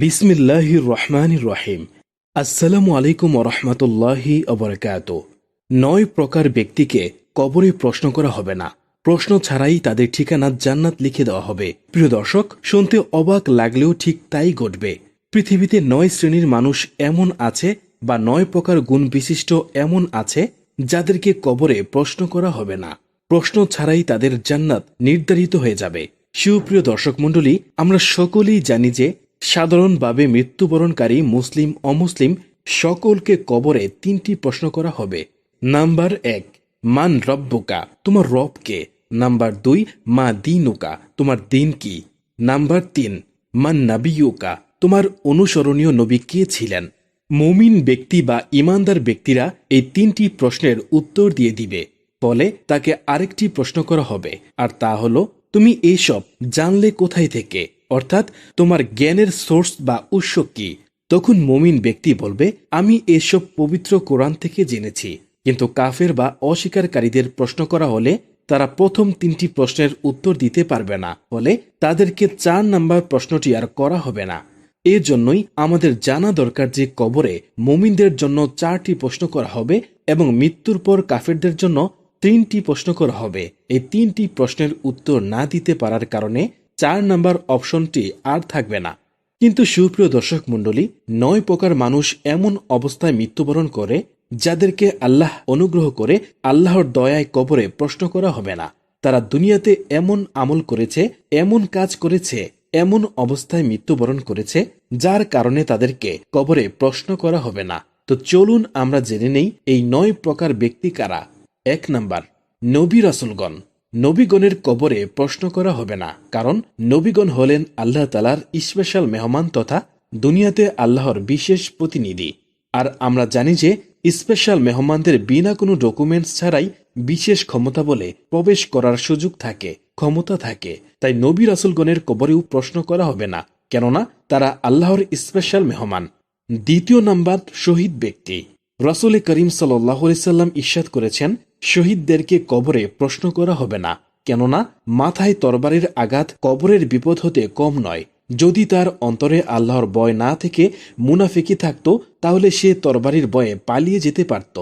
বিসমিল্লাহির রহমানির রহিম। আসসালামু আলাইকুম ওরহমতুল্লাহি অবরকাত। 9 প্রকার ব্যক্তিকে কবরে প্রশ্ন করা হবে না। প্রশ্ন ছাড়াই তাদের ঠিকানা জান্নাত লিখে দেওয়া হবে। প্রিয় দর্শক, শুনতে অবাক লাগলেও ঠিক তাই ঘটবে। পৃথিবীতে 9 শ্রেণীর মানুষ এমন আছে বা 9 প্রকার গুণ বিশিষ্ট এমন আছে যাদেরকে কবরে প্রশ্ন করা হবে না। প্রশ্ন ছাড়াই তাদের জান্নাত নির্ধারিত হয়ে যাবে। সুপ্রিয় দর্শক মণ্ডলী, আমরা সকলেই জানি যে সাধারণভাবে মৃত্যুবরণকারী মুসলিম অমুসলিম সকলকে কবরে 3টি প্রশ্ন করা হবে। নাম্বার 1, মান রব্বুকা, তোমার রব কে? নাম্বার 2, মা দীনুকা, তোমার দিন কি? নাম্বার 3, মান নাবিয়ুকা, তোমার অনুসরণীয় নবী কে ছিলেন? মুমিন ব্যক্তি বা ইমানদার ব্যক্তিরা এই 3টি প্রশ্নের উত্তর দিয়ে দিবে। ফলে তাকে আরেকটি প্রশ্ন করা হবে, আর তা হলো, তুমি এইসব জানলে কোথায় থেকে? অর্থাৎ তোমার জ্ঞানের সোর্স বা উৎস কি? তখন মুমিন ব্যক্তি বলবে, আমি এসব পবিত্র কোরআন থেকে জেনেছি। কিন্তু কাফের বা অস্বীকারীদের প্রশ্ন করা হলে তারা প্রথম 3টি প্রশ্নের উত্তর দিতে পারবে না। ফলে তাদেরকে 4 নাম্বার প্রশ্নটি আর করা হবে না। এর জন্যই আমাদের জানা দরকার যে কবরে মুমিনদের জন্য 4টি প্রশ্ন করা হবে এবং মৃত্যুর পর কাফেরদের জন্য 3টি প্রশ্ন করা হবে। এই 3টি প্রশ্নের উত্তর না দিতে পারার কারণে 4 নাম্বার অপশনটি আর থাকবে না। কিন্তু সুপ্রিয় দর্শক মণ্ডলী, 9 প্রকার মানুষ এমন অবস্থায় মৃত্যুবরণ করে যাদেরকে আল্লাহ অনুগ্রহ করে আল্লাহর দয়ায় কবরে প্রশ্ন করা হবে না। তারা দুনিয়াতে এমন আমল করেছে, এমন কাজ করেছে, এমন অবস্থায় মৃত্যুবরণ করেছে যার কারণে তাদেরকে কবরে প্রশ্ন করা হবে না। তো চলুন আমরা জেনে নেই এই 9 প্রকার ব্যক্তি কারা। 1 নাম্বার, নবী রাসূলগণ। নবীগণের কবরে প্রশ্ন করা হবে না, কারণ নবীগণ হলেন আল্লাহ তাআলার স্পেশাল মেহমান তথা দুনিয়াতে আল্লাহর বিশেষ প্রতিনিধি। আর আমরা জানি যে স্পেশাল মেহমানদের বিনা কোনো ডকুমেন্টস ছাড়াই বিশেষ ক্ষমতা বলে প্রবেশ করার সুযোগ থাকে, ক্ষমতা থাকে। তাই নবী রাসূলগণের কবরেও প্রশ্ন করা হবে না, কেননা তারা আল্লাহর স্পেশাল মেহমান। 2 নাম্বার, শহীদ ব্যক্তি। রাসূল করিম সাল্লাল্লাহু আলাইহি সাল্লাম ইরশাদ করেছেন, শহীদদেরকে কবরে প্রশ্ন করা হবে না, কেননা মাথায় তরবারির আঘাত কবরের বিপদ হতে কম নয়। যদি তার অন্তরে আল্লাহর ভয় না থেকে মুনাফিকি থাকত, তাহলে সে তরবারির ভয়ে পালিয়ে যেতে পারত,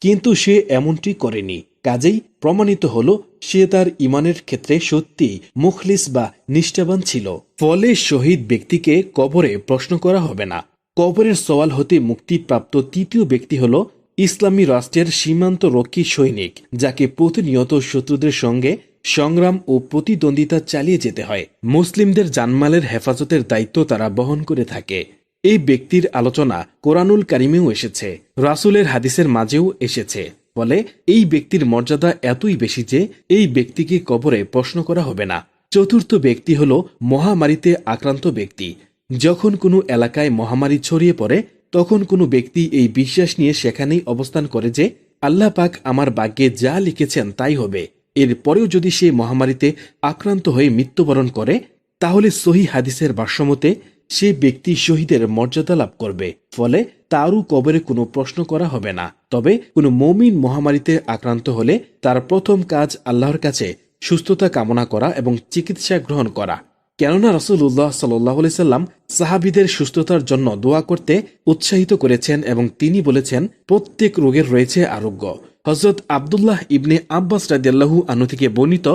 কিন্তু সে এমনটি করেনি। কাজেই প্রমাণিত হল সে তার ঈমানের ক্ষেত্রে সত্যি মুখলিস বা নিষ্ঠাবান ছিল। ফলে শহীদ ব্যক্তিকে কবরে প্রশ্ন করা হবে না। কবরের সওয়াল হতে মুক্তিপ্রাপ্ত 3য় ব্যক্তি হল ইসলামী রাষ্ট্রের সীমান্ত রক্ষী সৈনিক, যাকে প্রতিনিয়ত শত্রুদের সঙ্গে সংগ্রাম ও প্রতিদ্বন্দ্বিতা চালিয়ে যেতে হয়। মুসলিমদের জানমালের হেফাজতের দায়িত্ব তারা বহন করে থাকে। এই ব্যক্তির আলোচনা কোরআনুল কারিমেও এসেছে, রাসূলের হাদিসের মাঝেও এসেছে। ফলে এই ব্যক্তির মর্যাদা এতই বেশি যে এই ব্যক্তিকে কবরে প্রশ্ন করা হবে না। 4র্থ ব্যক্তি হল মহামারীতে আক্রান্ত ব্যক্তি। যখন কোনো এলাকায় মহামারী ছড়িয়ে পড়ে, তখন কোনো ব্যক্তি এই বিশ্বাস নিয়ে সেখানেই অবস্থান করে যে আল্লাহ পাক আমার ভাগ্যে যা লিখেছেন তাই হবে। এরপরেও যদি সে মহামারীতে আক্রান্ত হয়ে মৃত্যুবরণ করে, তাহলে সহিহ হাদিসের ভাষ্যমতে সে ব্যক্তি শহীদের মর্যাদা লাভ করবে। ফলে তারও কবরে কোনো প্রশ্ন করা হবে না। তবে কোনো মুমিন মহামারীতে আক্রান্ত হলে তার প্রথম কাজ আল্লাহর কাছে সুস্থতা কামনা করা এবং চিকিৎসা গ্রহণ করা। কেননা রাসূলুল্লাহ সাল্লাল্লাহু আলাইহি সাল্লাম সাহাবীদের সুস্থতার জন্য দোয়া করতে উৎসাহিত করেছেন এবং তিনি বলেছেন, প্রত্যেক রোগের রয়েছে আরোগ্য। হযরত আব্দুল্লাহ ইবনে আব্বাস রাদিয়াল্লাহু আনহু থেকে বর্ণিত,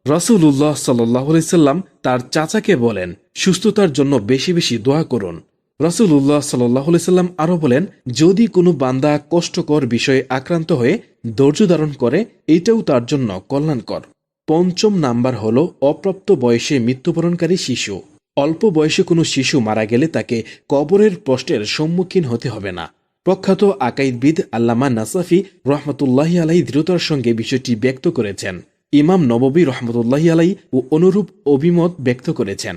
রাসূলুল্লাহ সাল্লাল্লাহু আলাইহি সাল্লাম তার চাচাকে বলেন, সুস্থতার জন্য বেশি বেশি দোয়া করুন। রাসূলুল্লাহ সাল্লাল্লাহু আলাইহি সাল্লাম আরো বলেন, যদি কোনো বান্দা কষ্টকর বিষয়ে আক্রান্ত হয়ে ধৈর্য ধারণ করে, এটাও তার জন্য কল্যাণকর। 5ম নাম্বার হল অপ্রাপ্ত বয়সে মৃত্যুবরণকারী শিশু। অল্প বয়সে কোনো শিশু মারা গেলে তাকে কবরের প্রশ্নের সম্মুখীন হতে হবে না। প্রখ্যাত আকাইদবিদ আল্লামা নাসাফি রহমতুল্লাহি আলাইহি দৃঢ়তার সঙ্গে বিষয়টি ব্যক্ত করেছেন। ইমাম নববী রহমতুল্লাহি আলাইহি ও অনুরূপ অভিমত ব্যক্ত করেছেন।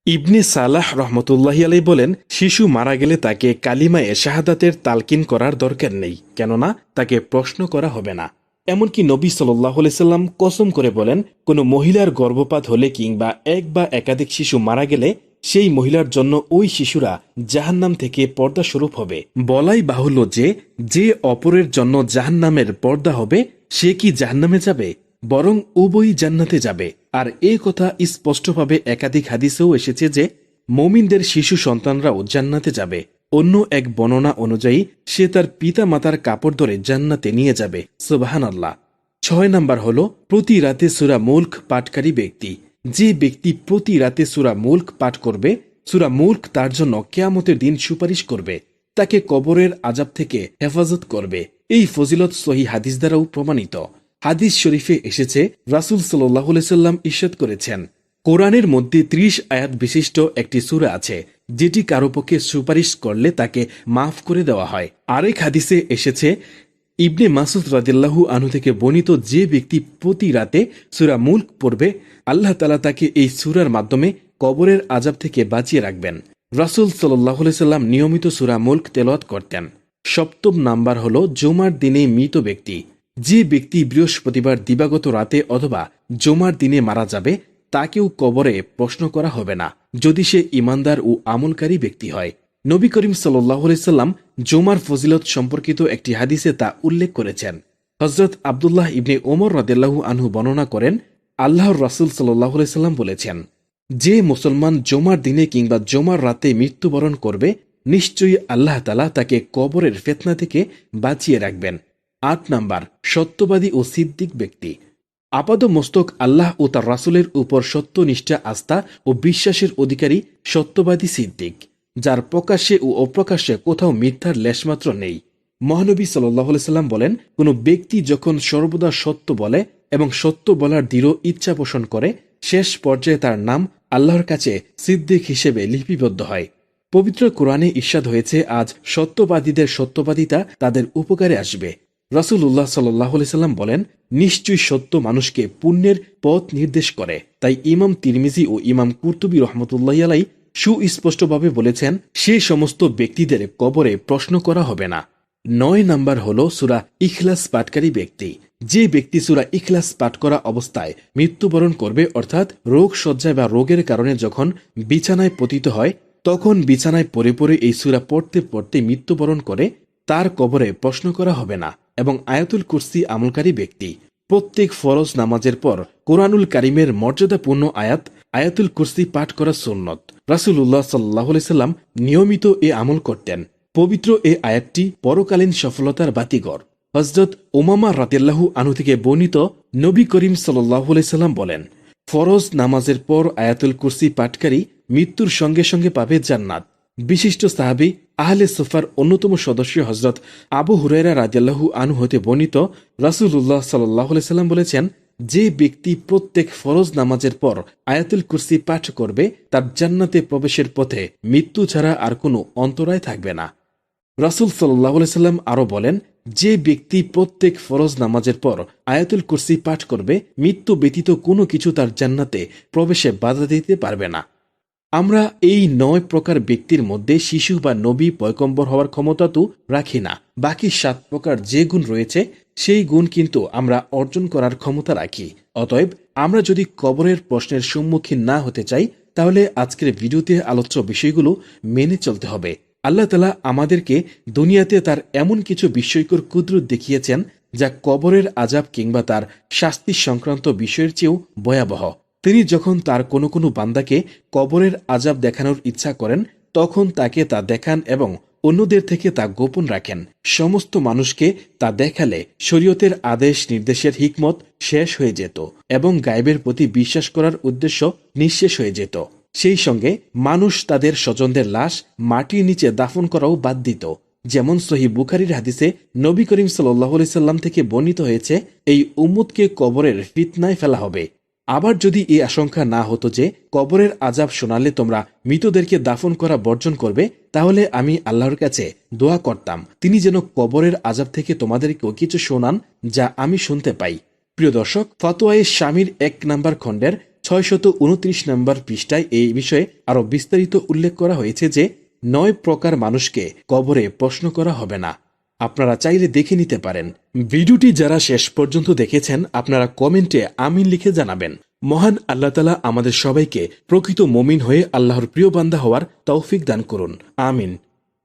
ইবনে সালাহ রহমতুল্লাহি আলাইহি বলেন, শিশু মারা গেলে তাকে কালিমায়ে শাহাদাতের তালকিন করার দরকার নেই, কেননা তাকে প্রশ্ন করা হবে না। এমনকি নবী সাল্লাল্লাহু আলাইহি সাল্লাম কসম করে বলেন, কোনো মহিলার গর্ভপাত হলে কিংবা এক বা একাধিক শিশু মারা গেলে সেই মহিলার জন্য ওই শিশুরা জাহান্নাম থেকে পর্দা স্বরূপ হবে। বলাই বাহুল্য যে যে অপরের জন্য জাহান্নামের পর্দা হবে, সে কি জাহান্নামে যাবে? বরং উভয়ই জান্নাতে যাবে। আর এই কথা স্পষ্টভাবে একাধিক হাদিসেও এসেছে যে মুমিনদের শিশু সন্তানরাও জান্নাতে যাবে। অন্য এক বর্ণনা অনুযায়ী সে তার পিতা মাতার কাপড় ধরে জান্নাতে নিয়ে যাবে। সুবহানাল্লাহ। 6 নাম্বার হল প্রতি রাতে সূরা মুলক পাঠকারী ব্যক্তি। যে ব্যক্তি প্রতি রাতে সূরা মুলক পাঠ করবে, সূরা মুলক তার জন্য কিয়ামতের দিন সুপারিশ করবে, তাকে কবরের আযাব থেকে হেফাজত করবে। এই ফজিলত সহিহ হাদিস দ্বারাও প্রমাণিত। হাদিস শরীফে এসেছে, রাসূল সাল্লাল্লাহু আলাইহি সাল্লাম ইরশাদ করেছেন, কোরআনের মধ্যে 30 আয়াত বিশিষ্ট একটি সূরা আছে যেটি কারো পক্ষে সুপারিশ করলে তাকে মাফ করে দেওয়া হয়। আরেক হাদিসে এসেছে, ইবনে মাসুদ রাদিয়াল্লাহু আনহু থেকে বর্ণিত, যে ব্যক্তি প্রতি রাতে সূরা মুলক পড়বে, আল্লাহ তাআলা তাকে এই সূরার মাধ্যমে কবরের আযাব থেকে বাঁচিয়ে রাখবেন। রাসূল সাল্লাল্লাহু আলাইহি সাল্লাম নিয়মিত সূরা মুলক তেলাওয়াত করতেন। 7 নাম্বার হল জুমার দিনে মৃত ব্যক্তি। যে ব্যক্তি বৃহস্পতিবার দিবাগত রাতে অথবা জুমার দিনে মারা যাবে, তাকেও কবরে প্রশ্ন করা হবে না, যদি সে ঈমানদার ও আমলকারী ব্যক্তি হয়। নবী করিম সাল্লাল্লাহু আলাইহি সাল্লাম জুমার ফজিলত সম্পর্কিত একটি হাদিসে তা উল্লেখ করেছেন। হযরত আব্দুল্লাহ ইবনে ওমর রাদিয়াল্লাহু আনহু বর্ণনা করেন, আল্লাহর রাসূল সাল্লাল্লাহু আলাইহি সাল্লাম বলেছেন, যে মুসলমান জুমার দিনে কিংবা জুমার রাতে মৃত্যুবরণ করবে, নিশ্চয়ই আল্লাহ তাআলা তাকে কবরের ফিতনা থেকে বাঁচিয়ে রাখবেন। 8 নাম্বার সত্যবাদী ও সিদ্দিক ব্যক্তি। আপাদমস্তক আল্লাহ ও তার রাসূলের উপর সত্যনিষ্ঠা, আস্থা ও বিশ্বাসের অধিকারী সত্যবাদী সিদ্দিক, যার প্রকাশ্যে ও অপ্রকাশ্যে কোথাও মিথ্যার লেশমাত্র নেই। মহানবী সাল্লাল্লাহু আলাইহি সাল্লাম বলেন, কোন ব্যক্তি যখন সর্বদা সত্য বলে এবং সত্য বলার দৃঢ় ইচ্ছা পোষণ করে, শেষ পর্যায়ে তার নাম আল্লাহর কাছে সিদ্দিক হিসেবে লিপিবদ্ধ হয়। পবিত্র কোরআনে ইরশাদ হয়েছে, আজ সত্যবাদীদের সত্যবাদিতা তাদের উপকারে আসবে। রাসূলুল্লাহ সাল্লাল্লাহু আলাইহি সাল্লাম বলেন, নিশ্চয়ই সত্য মানুষকে পুণ্যের পথ নির্দেশ করে। তাই ইমাম তিরমিজি ও ইমাম কুরতুবী রাহমাতুল্লাহি আলাইহি সুস্পষ্টভাবে বলেছেন, সে সমস্ত ব্যক্তিদের কবরে প্রশ্ন করা হবে না। 9 নাম্বার হল সূরা ইখলাস পাঠকারী ব্যক্তি। যে ব্যক্তি সূরা ইখলাস পাঠ করা অবস্থায় মৃত্যুবরণ করবে, অর্থাৎ রোগ শয্যায় বা রোগের কারণে যখন বিছানায় পতিত হয়, তখন বিছানায় পড়ে পড়ে এই সূরা পড়তে পড়তে মৃত্যুবরণ করে, তার কবরে প্রশ্ন করা হবে না। এবং আয়াতুল কুরসি আমলকারী ব্যক্তি। প্রত্যেক ফরজ নামাজের পর কোরআনুল কারীমের মর্যাদাপূর্ণ আয়াতুল কুরসি পাঠ করা সুন্নত। রাসূলুল্লাহ সাল্লাল্লাহু আলাইহি সাল্লাম নিয়মিত এ আমল করতেন। পবিত্র এ আয়াতটি পরকালীন সফলতার বাতিঘর। হযরত উমামা রাদিয়াল্লাহু আনহু থেকে বর্ণিত, নবী করিম সাল্লাল্লাহু আলাইহি সাল্লাম বলেন, ফরজ নামাজের পর আয়াতুল কুরসি পাঠকারী মৃত্যুর সঙ্গে সঙ্গে পাবে জান্নাত। বিশিষ্ট সাহাবী আহলে সুফার অন্যতম সদস্য হযরত আবু হুরায়রা রাদিয়াল্লাহু আনহু হতে বর্ণিত, রাসূলুল্লাহ সাল্লাল্লাহু আলাইহি সাল্লাম বলেছেন, যে ব্যক্তি প্রত্যেক ফরজ নামাজের পর আয়াতুল কুরসি পাঠ করবে, তার জান্নাতে প্রবেশের পথে মৃত্যু ছাড়া আর কোনো অন্তরায় থাকবে না। রাসূল সাল্লাল্লাহু আলাইহি সাল্লাম আরো বলেন, যে ব্যক্তি প্রত্যেক ফরজ নামাজের পর আয়াতুল কুরসি পাঠ করবে, মৃত্যু ব্যতীত কোনো কিছু তার জান্নাতে প্রবেশে বাধা দিতে পারবে না। আমরা এই 9 প্রকার ব্যক্তির মধ্যে শিশু বা নবী পয়গম্বর হওয়ার ক্ষমতা তো রাখি না। বাকি 7 প্রকার যে গুণ রয়েছে, সেই গুণ কিন্তু আমরা অর্জন করার ক্ষমতা রাখি। অতএব আমরা যদি কবরের প্রশ্নের সম্মুখীন না হতে চাই, তাহলে আজকের ভিডিওতে আলোচ্য বিষয়গুলো মেনে চলতে হবে। আল্লাহ তাআলা আমাদেরকে দুনিয়াতে তার এমন কিছু বিস্ময়কর কুদরত দেখিয়েছেন, যা কবরের আযাব কিংবা তার শাস্তি সংক্রান্ত বিষয়ের চেয়েও ভয়াবহ। তিনি যখন তার কোনো কোনো বান্দাকে কবরের আযাব দেখানোর ইচ্ছা করেন, তখন তাকে তা দেখান এবং অন্যদের থেকে তা গোপন রাখেন। সমস্ত মানুষকে তা দেখালে শরীয়তের আদেশ নির্দেশের হিকমত শেষ হয়ে যেত এবং গায়েবের প্রতি বিশ্বাস করার উদ্দেশ্য নিঃশেষ হয়ে যেত। সেই সঙ্গে মানুষ তাদের স্বজনদের লাশ মাটির নিচে দাফন করাও বাদ দিত। যেমন সহিহ বুখারীর হাদিসে নবী করিম সাল্লাল্লাহু আলাইহি সাল্লাম থেকে বর্ণিত হয়েছে, এই উম্মতকে কবরের ফিতনায় ফেলা হবে। আবার যদি এই আশঙ্কা না হতো যে কবরের আযাব শোনালে তোমরা মৃতদেরকে দাফন করা বর্জন করবে, তাহলে আমি আল্লাহর কাছে দোয়া করতাম, তিনি যেন কবরের আযাব থেকে তোমাদেরকেও কিছু শোনান, যা আমি শুনতে পাই। প্রিয় দর্শক, ফতোয়ায়ে শামীর 1 নম্বর খণ্ডের 629 নম্বর পৃষ্ঠায় এই বিষয়ে আরো বিস্তারিত উল্লেখ করা হয়েছে যে 9 প্রকার মানুষকে কবরে প্রশ্ন করা হবে না। আপনারা চাইলে দেখে নিতে পারেন। ভিডিওটি যারা শেষ পর্যন্ত দেখেছেন, আপনারা কমেন্টে আমিন লিখে জানাবেন। মহান আল্লাহ তাআলা আমাদের সবাইকে প্রকৃত মুমিন হয়ে আল্লাহর প্রিয় বান্দা হওয়ার তৌফিক দান করুন, আমিন।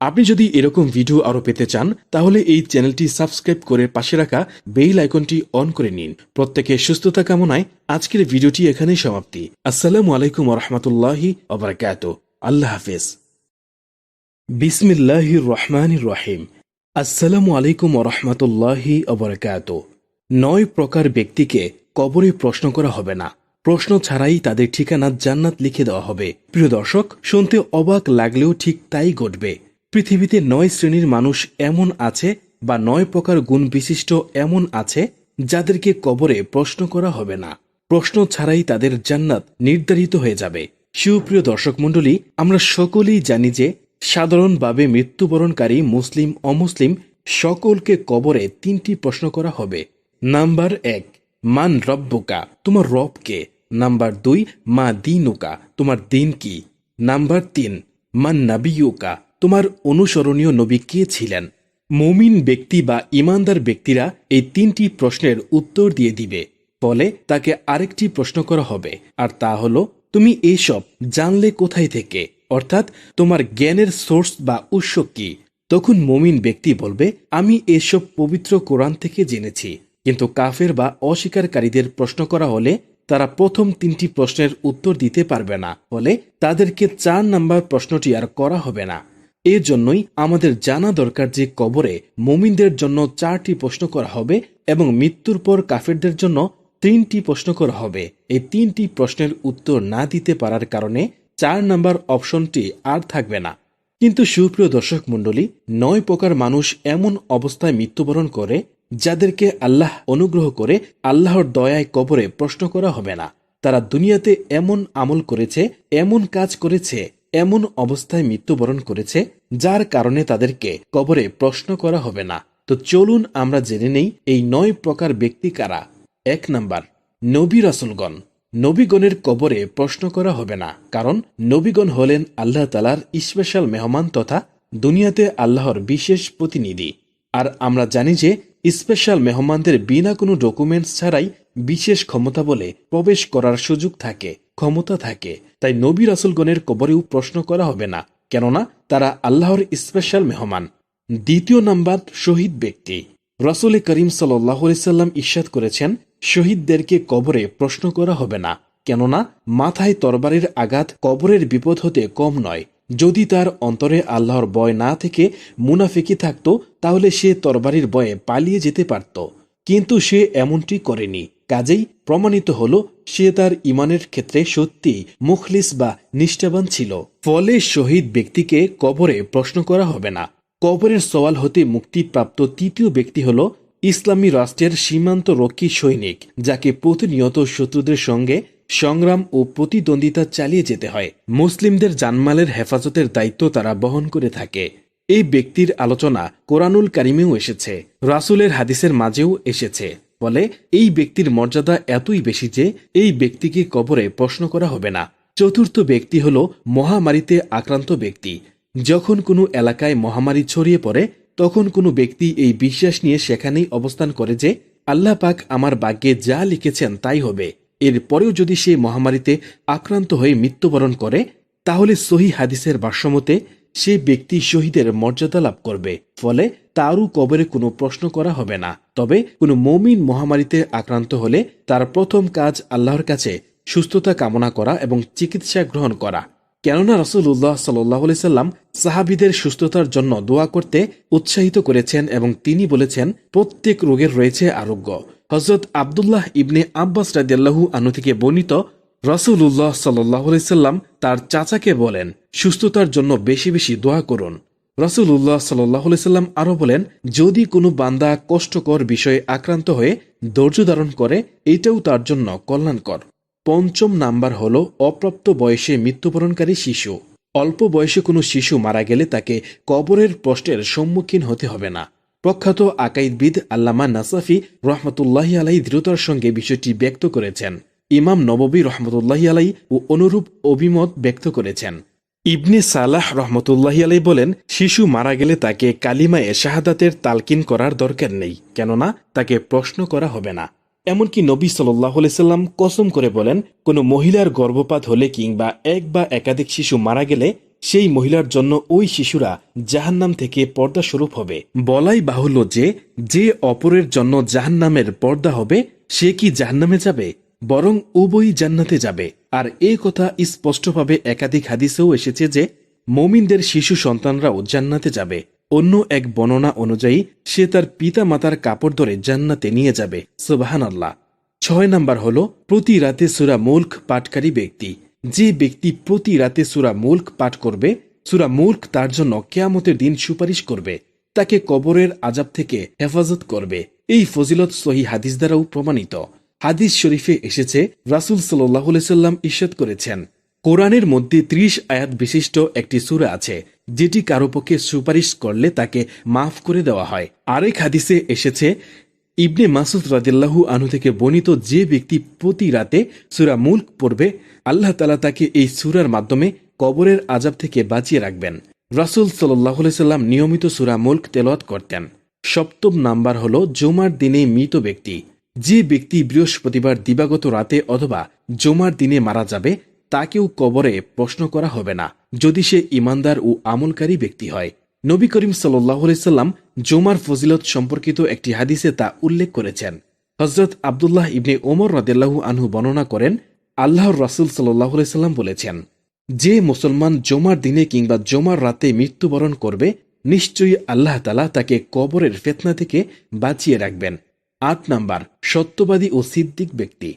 আপনি যদি এরকম ভিডিও আরো পেতে চান, তাহলে এই চ্যানেলটি সাবস্ক্রাইব করে পাশে রাখা বেল আইকনটি অন করে নিন। প্রত্যেকের সুস্থতা কামনায় আজকের ভিডিওটি এখানেই সমাপ্তি। আসসালামু আলাইকুম ওয়া রাহমাতুল্লাহি ওয়া বারাকাতুহু। আল্লাহ হাফেজ। বিসমিল্লাহির রহমানির রহিম। আসসালামু আলাইকুম ওরহমতুল্লাহি অবরাকাত। 9 প্রকার ব্যক্তিকে কবরে প্রশ্ন করা হবে না। প্রশ্ন ছাড়াই তাদের ঠিকানা জান্নাত লিখে দেওয়া হবে। প্রিয় দর্শক, শুনতে অবাক লাগলেও ঠিক তাই ঘটবে। পৃথিবীতে 9 শ্রেণীর মানুষ এমন আছে বা 9 প্রকার গুণ বিশিষ্ট এমন আছে যাদেরকে কবরে প্রশ্ন করা হবে না। প্রশ্ন ছাড়াই তাদের জান্নাত নির্ধারিত হয়ে যাবে। সুপ্রিয় দর্শক মণ্ডলী, আমরা সকলেই জানি যে সাধারণভাবে মৃত্যুবরণকারী মুসলিম অমুসলিম সকলকে কবরে 3টি প্রশ্ন করা হবে। নাম্বার 1, মান রব্বুকা, তোমার রব কে? নাম্বার 2, মা দীনুকা, তোমার দিন কি? নাম্বার 3, মান নাবিয়ুকা, তোমার অনুসরণীয় নবী কে ছিলেন? মুমিন ব্যক্তি বা ইমানদার ব্যক্তিরা এই 3টি প্রশ্নের উত্তর দিয়ে দিবে। ফলে তাকে আরেকটি প্রশ্ন করা হবে, আর তা হলো, তুমি এইসব জানলে কোথায় থেকে? অর্থাৎ তোমার জ্ঞানের সোর্স বা উৎস কি? তখন মুমিন ব্যক্তি বলবে, আমি এসব পবিত্র কোরআন থেকে জেনেছি। কিন্তু কাফের বা অস্বীকারীদের প্রশ্ন করা হলে তারা প্রথম 3টি প্রশ্নের উত্তর দিতে পারবে না। ফলে তাদেরকে 4 নাম্বার প্রশ্নটি আর করা হবে না। এর জন্যই আমাদের জানা দরকার যে কবরে মুমিনদের জন্য 4টি প্রশ্ন করা হবে এবং মৃত্যুর পর কাফেরদের জন্য 3টি প্রশ্ন করা হবে। এই 3টি প্রশ্নের উত্তর না দিতে পারার কারণে 4 নাম্বার অপশনটি আর থাকবে না। কিন্তু সুপ্রিয় দর্শক মণ্ডলী, 9 প্রকার মানুষ এমন অবস্থায় মৃত্যুবরণ করে যাদেরকে আল্লাহ অনুগ্রহ করে আল্লাহর দয়ায় কবরে প্রশ্ন করা হবে না। তারা দুনিয়াতে এমন আমল করেছে, এমন কাজ করেছে, এমন অবস্থায় মৃত্যুবরণ করেছে যার কারণে তাদেরকে কবরে প্রশ্ন করা হবে না। তো চলুন আমরা জেনে নেই এই 9 প্রকার ব্যক্তি কারা। 1 নাম্বার, নবী রাসূলগণ। নবীগণের কবরে প্রশ্ন করা হবে না, কারণ নবীগণ হলেন আল্লাহ তাআলার স্পেশাল মেহমান তথা দুনিয়াতে আল্লাহর বিশেষ প্রতিনিধি। আর আমরা জানি যে স্পেশাল মেহমানদের বিনা কোনো ডকুমেন্টস ছাড়াই বিশেষ ক্ষমতা বলে প্রবেশ করার সুযোগ থাকে, ক্ষমতা থাকে। তাই নবী রাসূলগণের কবরেও প্রশ্ন করা হবে না, কেননা তারা আল্লাহর স্পেশাল মেহমান। 2 নাম্বার, শহীদ ব্যক্তি। রাসূল করিম সাল্লাল্লাহু আলাইহি সাল্লাম ইরশাদ করেছেন, শহীদদেরকে কবরে প্রশ্ন করা হবে না, কেননা মাথায় তরবারির আঘাত কবরের বিপদ হতে কম নয়। যদি তার অন্তরে আল্লাহর ভয় না থেকে মুনাফিকি থাকত, তাহলে সে তরবারির ভয়ে পালিয়ে যেতে পারত, কিন্তু সে এমনটি করেনি। কাজেই প্রমাণিত হল সে তার ইমানের ক্ষেত্রে সত্যি মুখলিস বা নিষ্ঠাবান ছিল। ফলে শহীদ ব্যক্তিকে কবরে প্রশ্ন করা হবে না। কবরের সওয়াল হতে মুক্তিপ্রাপ্ত 3য় ব্যক্তি হল ইসলামী রাষ্ট্রের সীমান্ত রক্ষী সৈনিক, যাকে প্রতিনিয়ত শত্রুদের সঙ্গে সংগ্রাম ও প্রতিদ্বন্দ্বিতা চালিয়ে যেতে হয়। মুসলিমদের জানমালের হেফাজতের দায়িত্ব তারা বহন করে থাকে। এই ব্যক্তির আলোচনা কোরআনুল কারিমেও এসেছে, রাসূলের হাদিসের মাঝেও এসেছে। ফলে এই ব্যক্তির মর্যাদা এতই বেশি যে এই ব্যক্তিকে কবরে প্রশ্ন করা হবে না। 4র্থ ব্যক্তি হল মহামারীতে আক্রান্ত ব্যক্তি। যখন কোনো এলাকায় মহামারী ছড়িয়ে পড়ে, তখন কোনো ব্যক্তি এই বিশ্বাস নিয়ে সেখানেই অবস্থান করে যে আল্লাহ পাক আমার ভাগ্যে যা লিখেছেন তাই হবে। এরপরেও যদি সে মহামারীতে আক্রান্ত হয়ে মৃত্যুবরণ করে, তাহলে সহিহ হাদিসের ভাষ্যমতে সে ব্যক্তি শহীদের মর্যাদা লাভ করবে। ফলে তারও কবরে কোনো প্রশ্ন করা হবে না। তবে কোনো মুমিন মহামারীতে আক্রান্ত হলে তার প্রথম কাজ আল্লাহর কাছে সুস্থতা কামনা করা এবং চিকিৎসা গ্রহণ করা। কেননা রাসূলুল্লাহ সাল্লাল্লাহু আলাইহি সাল্লাম সাহাবীদের সুস্থতার জন্য দোয়া করতে উৎসাহিত করেছেন এবং তিনি বলেছেন, প্রত্যেক রোগের রয়েছে আরোগ্য। হযরত আব্দুল্লাহ ইবনে আব্বাস রাদিয়াল্লাহু আনহু থেকে বর্ণিত, রাসূলুল্লাহ সাল্লাল্লাহু আলাইহি সাল্লাম তার চাচাকে বলেন, সুস্থতার জন্য বেশি বেশি দোয়া করুন। রাসূলুল্লাহ সাল্লাল্লাহু আলাইহি সাল্লাম আরো বলেন, যদি কোনো বান্দা কষ্টকর বিষয়ে আক্রান্ত হয়ে ধৈর্য ধারণ করে, এটাও তার জন্য কল্যাণকর। 5ম নাম্বার হল অপ্রাপ্ত বয়সে মৃত্যুবরণকারী শিশু। অল্প বয়সে কোনো শিশু মারা গেলে তাকে কবরের প্রশ্নের সম্মুখীন হতে হবে না। প্রখ্যাত আকাইদবিদ আল্লামা নাসাফি রহমতুল্লাহি আলাইহি দৃঢ়তার সঙ্গে বিষয়টি ব্যক্ত করেছেন। ইমাম নববী রহমতুল্লাহি আলাইহি ও অনুরূপ অভিমত ব্যক্ত করেছেন। ইবনে সালাহ রহমতুল্লাহি আলাইহি বলেন, শিশু মারা গেলে তাকে কালিমায়ে শাহাদাতের তালকিন করার দরকার নেই, কেননা তাকে প্রশ্ন করা হবে না। এমনকি নবী সাল্লাল্লাহু আলাইহি সাল্লাম কসম করে বলেন, কোনো মহিলার গর্ভপাত হলে কিংবা এক বা একাধিক শিশু মারা গেলে সেই মহিলার জন্য ওই শিশুরা জাহান্নাম থেকে পর্দা স্বরূপ হবে। বলাই বাহুল্য যে অপরের জন্য জাহান্নামের পর্দা হবে, সে কি জাহান্নামে যাবে? বরং উভয়ই জান্নাতে যাবে। আর এই কথা স্পষ্টভাবে একাধিক হাদিসেও এসেছে যে মুমিনদের শিশু সন্তানরাও জান্নাতে যাবে। অন্য এক বর্ণনা অনুযায়ী সে তার পিতা মাতার কাপড় ধরে জান্নাতে নিয়ে যাবে। সুবহানাল্লাহ। 6 নাম্বার হল প্রতি রাতে সূরা মুলক পাঠকারী ব্যক্তি। যে ব্যক্তি প্রতি রাতে সূরা মুলক পাঠ করবে, সূরা মুলক তার জন্য কিয়ামতের দিন সুপারিশ করবে, তাকে কবরের আযাব থেকে হেফাজত করবে। এই ফজিলত সহিহ হাদিস দ্বারাও প্রমাণিত। হাদিস শরীফে এসেছে, রাসূল সাল্লাল্লাহু আলাইহি সাল্লাম ইরশাদ করেছেন, কোরআনের মধ্যে 30 আয়াত বিশিষ্ট একটি সূরা আছে যেটি কারো পক্ষে সুপারিশ করলে তাকে মাফ করে দেওয়া হয়। আরেক হাদিসে এসেছে, ইবনে মাসুদ রাদিয়াল্লাহু আনহু থেকে বর্ণিত, যে ব্যক্তি প্রতি রাতে সূরা মুলক পড়বে, আল্লাহ তাআলা তাকে এই সূরার মাধ্যমে কবরের আযাব থেকে বাঁচিয়ে রাখবেন। রাসূল সাল্লাল্লাহু আলাইহি সাল্লাম নিয়মিত সূরা মুলক তেলাওয়াত করতেন। 7 নাম্বার হল জুমার দিনে মৃত ব্যক্তি। যে ব্যক্তি বৃহস্পতিবার দিবাগত রাতে অথবা জুমার দিনে মারা যাবে, তাকেও কবরে প্রশ্ন করা হবে না, যদি সে ঈমানদার ও আমলকারী ব্যক্তি হয়। নবী করিম সাল্লাল্লাহু আলাইহি সাল্লাম জুমার ফজিলত সম্পর্কিত একটি হাদিসে তা উল্লেখ করেছেন। হযরত আব্দুল্লাহ ইবনে ওমর রাদিয়াল্লাহু আনহু বর্ণনা করেন, আল্লাহর রাসূল সাল্লাল্লাহু আলাইহি সাল্লাম বলেছেন, যে মুসলমান জুমার দিনে কিংবা জুমার রাতে মৃত্যুবরণ করবে, নিশ্চয়ই আল্লাহ তাআলা তাকে কবরের ফিতনা থেকে বাঁচিয়ে রাখবেন। 8 নাম্বার সত্যবাদী ও সিদ্দিক ব্যক্তি।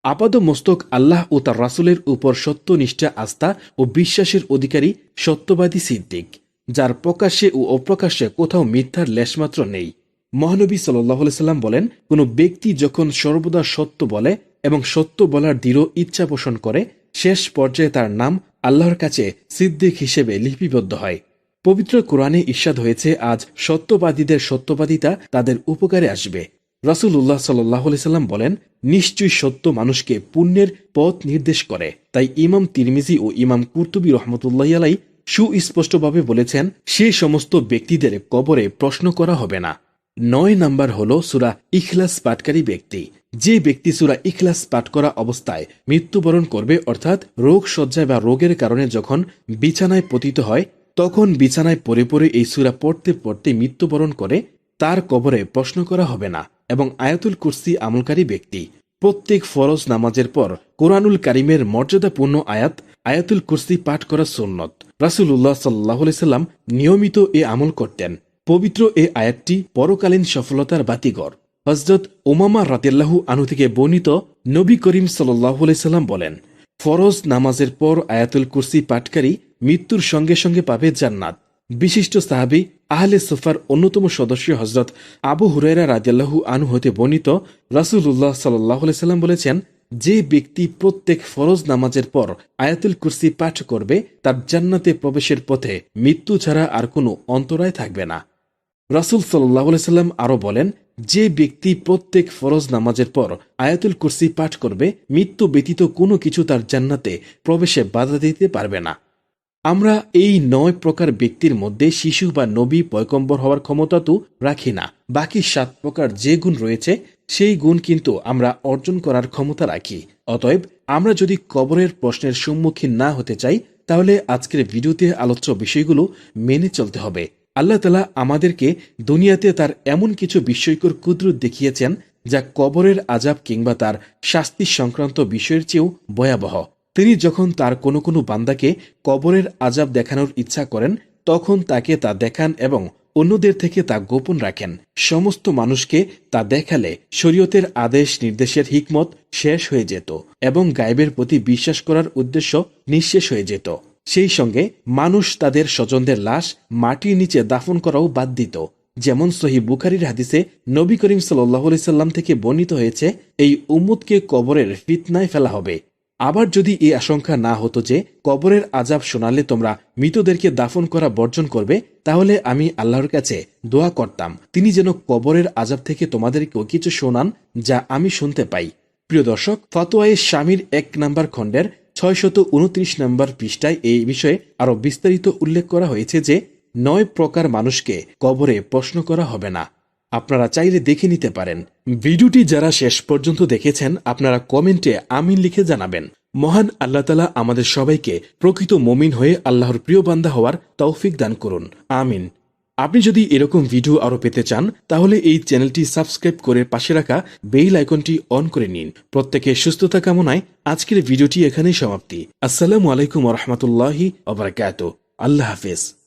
আপাদ মস্তক আল্লাহ ও তার রাসূলের উপর সত্যনিষ্ঠা, আস্থা ও বিশ্বাসের অধিকারী সত্যবাদী সিদ্দিক, যার প্রকাশ্যে ও অপ্রকাশ্যে কোথাও মিথ্যার লেশমাত্র নেই। মহানবী সাল্লাল্লাহু আলাইহি সাল্লাম বলেন, কোন ব্যক্তি যখন সর্বদা সত্য বলে এবং সত্য বলার দৃঢ় ইচ্ছা পোষণ করে, শেষ পর্যায়ে তার নাম আল্লাহর কাছে সিদ্দিক হিসেবে লিপিবদ্ধ হয়। পবিত্র কোরআনে ইরশাদ হয়েছে, আজ সত্যবাদীদের সত্যবাদিতা তাদের উপকারে আসবে। রাসূলুল্লাহ সাল্লাল্লাহু আলাইহি সাল্লাম বলেন, নিশ্চয়ই সত্য মানুষকে পুণ্যের পথ নির্দেশ করে। তাই ইমাম তিরমিজি ও ইমাম কুরতুবী রাহমাতুল্লাহি আলাইহি সুস্পষ্টভাবে বলেছেন, সে সমস্ত ব্যক্তিদের কবরে প্রশ্ন করা হবে না। 9 নাম্বার হল সূরা ইখলাস পাঠকারী ব্যক্তি। যে ব্যক্তি সূরা ইখলাস পাঠ করা অবস্থায় মৃত্যুবরণ করবে, অর্থাৎ রোগ শয্যায় বা রোগের কারণে যখন বিছানায় পতিত হয়, তখন বিছানায় পড়ে পড়ে এই সূরা পড়তে পড়তে মৃত্যুবরণ করে, তার কবরে প্রশ্ন করা হবে না। এবং আয়াতুল কুরসি আমলকারী ব্যক্তি। প্রত্যেক ফরজ নামাজের পর কোরআনুল কারীমের মর্যাদাপূর্ণ আয়াতুল কুরসি পাঠ করা সুন্নত। রাসূলুল্লাহ সাল্লাল্লাহু আলাইহি সাল্লাম নিয়মিত এ আমল করতেন। পবিত্র এ আয়াতটি পরকালীন সফলতার বাতিঘর। হযরত উমামা রাদিয়াল্লাহু আনহু থেকে বর্ণিত, নবী করিম সাল্লাল্লাহু আলাইহি সাল্লাম বলেন, ফরজ নামাজের পর আয়াতুল কুরসি পাঠকারী মৃত্যুর সঙ্গে সঙ্গে পাবে জান্নাত। বিশিষ্ট সাহাবী আহলে সুফার অন্যতম সদস্য হযরত আবু হুরায়রা রাদিয়াল্লাহু আনহু হতে বর্ণিত, রাসূলুল্লাহ সাল্লাল্লাহু আলাইহি সাল্লাম বলেছেন, যে ব্যক্তি প্রত্যেক ফরজ নামাজের পর আয়াতুল কুরসি পাঠ করবে, তার জান্নাতে প্রবেশের পথে মৃত্যু ছাড়া আর কোনো অন্তরায় থাকবে না। রাসূল সাল্লাল্লাহু আলাইহি সাল্লাম আরো বলেন, যে ব্যক্তি প্রত্যেক ফরজ নামাজের পর আয়াতুল কুরসি পাঠ করবে, মৃত্যু ব্যতীত কোনো কিছু তার জান্নাতে প্রবেশে বাধা দিতে পারবে না। আমরা এই 9 প্রকার ব্যক্তির মধ্যে শিশু বা নবী পয়গম্বর হওয়ার ক্ষমতা তো রাখি না। বাকি 7 প্রকার যে গুণ রয়েছে, সেই গুণ কিন্তু আমরা অর্জন করার ক্ষমতা রাখি। অতএব আমরা যদি কবরের প্রশ্নের সম্মুখীন না হতে চাই, তাহলে আজকের ভিডিওতে আলোচ্য বিষয়গুলো মেনে চলতে হবে। আল্লাহ তাআলা আমাদেরকে দুনিয়াতে তার এমন কিছু বিস্ময়কর কুদরত দেখিয়েছেন, যা কবরের আযাব কিংবা তার শাস্তি সংক্রান্ত বিষয়ের চেয়েও ভয়াবহ। তিনি যখন তার কোনো কোনো বান্দাকে কবরের আযাব দেখানোর ইচ্ছা করেন, তখন তাকে তা দেখান এবং অন্যদের থেকে তা গোপন রাখেন। সমস্ত মানুষকে তা দেখালে শরীয়তের আদেশ নির্দেশের হিকমত শেষ হয়ে যেত এবং গায়েবের প্রতি বিশ্বাস করার উদ্দেশ্য নিঃশেষ হয়ে যেত। সেই সঙ্গে মানুষ তাদের স্বজনদের লাশ মাটির নিচে দাফন করাও বাদ দিত। যেমন সহিহ বুখারীর হাদিসে নবী করিম সাল্লাল্লাহু আলাইহি সাল্লাম থেকে বর্ণিত হয়েছে, এই উম্মতকে কবরের ফিতনায় ফেলা হবে। আবার যদি এই আশঙ্কা না হতো যে কবরের আযাব শোনালে তোমরা মৃতদেরকে দাফন করা বর্জন করবে, তাহলে আমি আল্লাহর কাছে দোয়া করতাম, তিনি যেন কবরের আযাব থেকে তোমাদেরকেও কিছু শোনান, যা আমি শুনতে পাই। প্রিয় দর্শক, ফতোয়ায়ে শামীর 1 নম্বর খণ্ডের 629 নম্বর পৃষ্ঠায় এই বিষয়ে আরো বিস্তারিত উল্লেখ করা হয়েছে যে 9 প্রকার মানুষকে কবরে প্রশ্ন করা হবে না। আপনারা চাইলে দেখে নিতে পারেন। ভিডিওটি যারা শেষ পর্যন্ত দেখেছেন, আপনারা কমেন্টে আমিন লিখে জানাবেন। মহান আল্লাহ তাআলা আমাদের সবাইকে প্রকৃত মুমিন হয়ে আল্লাহর প্রিয় বান্দা হওয়ার তৌফিক দান করুন। আমিন। আপনি যদি এরকম ভিডিও আরও পেতে চান তাহলে এই চ্যানেলটি সাবস্ক্রাইব করে পাশে রাখা বেল আইকনটি অন করে নিন। প্রত্যেকের সুস্থতা কামনায় আজকের ভিডিওটি এখানেই সমাপ্তি। আসসালামু আলাইকুম ওয়া রাহমাতুল্লাহি ওয়া বারাকাতুহু। আল্লাহ হাফেজ।